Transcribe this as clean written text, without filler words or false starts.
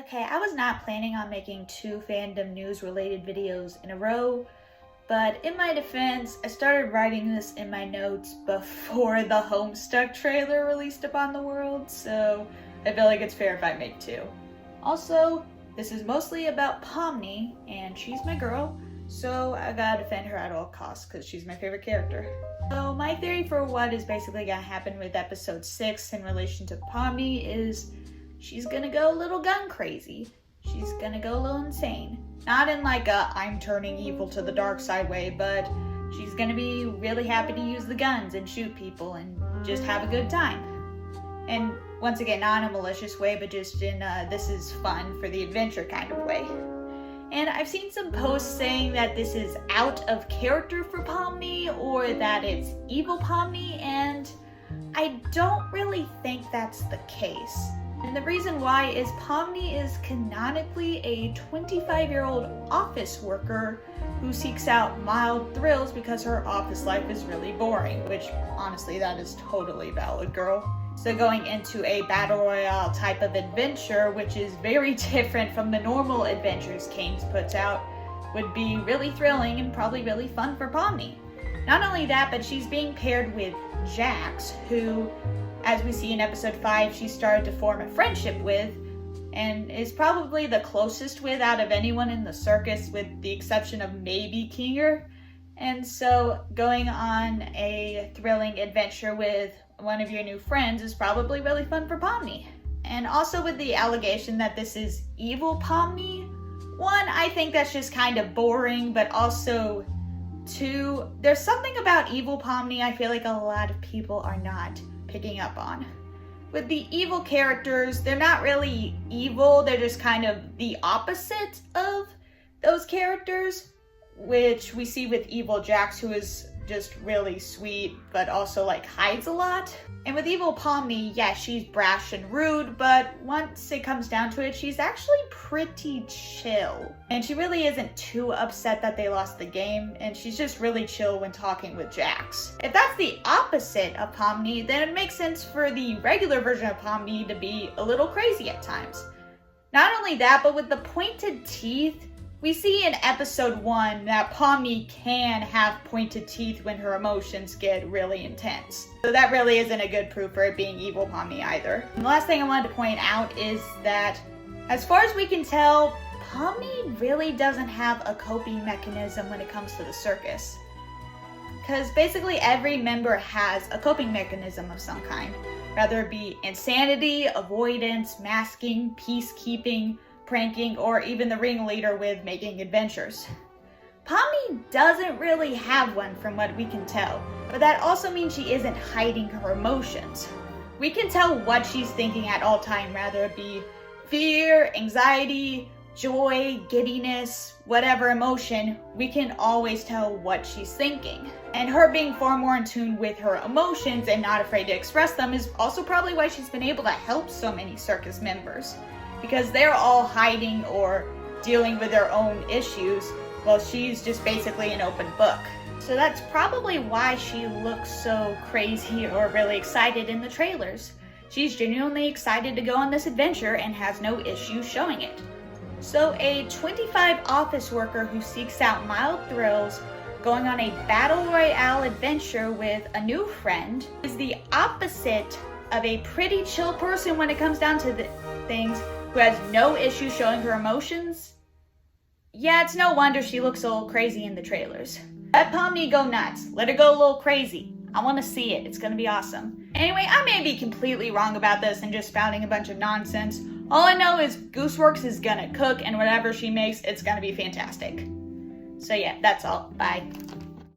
Okay, I was not planning on making 2 fandom news related videos in a row, but in my defense, I started writing this in my notes before the Homestuck trailer released upon the world, so I feel like it's fair if I make 2. Also, this is mostly about Pomni, and she's my girl, so I gotta defend her at all costs because she's my favorite character. So my theory for what is basically gonna happen with episode 6 in relation to Pomni is she's gonna go a little gun crazy. She's gonna go a little insane. Not in like a I'm turning evil to the dark side way, but she's gonna be really happy to use the guns and shoot people and just have a good time. And once again, not in a malicious way, but just in this is fun for the adventure kind of way. And I've seen some posts saying that this is out of character for Pomni or that it's evil Pomni, and I don't really think that's the case. And the reason why is Pomni is canonically a 25-year-old office worker who seeks out mild thrills because her office life is really boring, which honestly, that is totally valid, girl. So going into a battle royale type of adventure, which is very different from the normal adventures Canes puts out, would be really thrilling and probably really fun for Pomni. Not only that, but she's being paired with Jax, who, as we see in episode 5, she started to form a friendship with, and is probably the closest with out of anyone in the circus, with the exception of maybe Kinger. And so going on a thrilling adventure with one of your new friends is probably really fun for Pomni. And also with the allegation that this is evil Pomni, 1, I think that's just kind of boring, but also 2, there's something about evil Pomni I feel like a lot of people are not picking up on. With the evil characters, they're not really evil, they're just kind of the opposite of those characters, which we see with evil Jax, who is just really sweet, but also like hides a lot. And with evil Pomni, yeah, she's brash and rude, but once it comes down to it, she's actually pretty chill. And she really isn't too upset that they lost the game, and she's just really chill when talking with Jax. If that's the opposite of Pomni, then it makes sense for the regular version of Pomni to be a little crazy at times. Not only that, but with the pointed teeth, we see in episode 1 that Pomni can have pointed teeth when her emotions get really intense. So that really isn't a good proof for it being evil Pomni either. And the last thing I wanted to point out is that, as far as we can tell, Pomni really doesn't have a coping mechanism when it comes to the circus. Because basically every member has a coping mechanism of some kind. Whether it be insanity, avoidance, masking, peacekeeping, pranking, or even the ringleader with making adventures. Pomni doesn't really have one from what we can tell, but that also means she isn't hiding her emotions. We can tell what she's thinking at all time, whether it be fear, anxiety, joy, giddiness, whatever emotion, we can always tell what she's thinking. And her being far more in tune with her emotions and not afraid to express them is also probably why she's been able to help so many circus members, because they're all hiding or dealing with their own issues, while she's just basically an open book. So that's probably why she looks so crazy or really excited in the trailers. She's genuinely excited to go on this adventure and has no issue showing it. So a 25 office worker who seeks out mild thrills, going on a battle royale adventure with a new friend, is the opposite of a pretty chill person when it comes down to the things, who has no issue showing her emotions. Yeah, it's no wonder she looks a little crazy in the trailers. Let Pomni go nuts. Let her go a little crazy. I want to see it. It's going to be awesome. Anyway, I may be completely wrong about this and just spouting a bunch of nonsense. All I know is Gooseworks is going to cook, and whatever she makes, it's going to be fantastic. So yeah, that's all. Bye.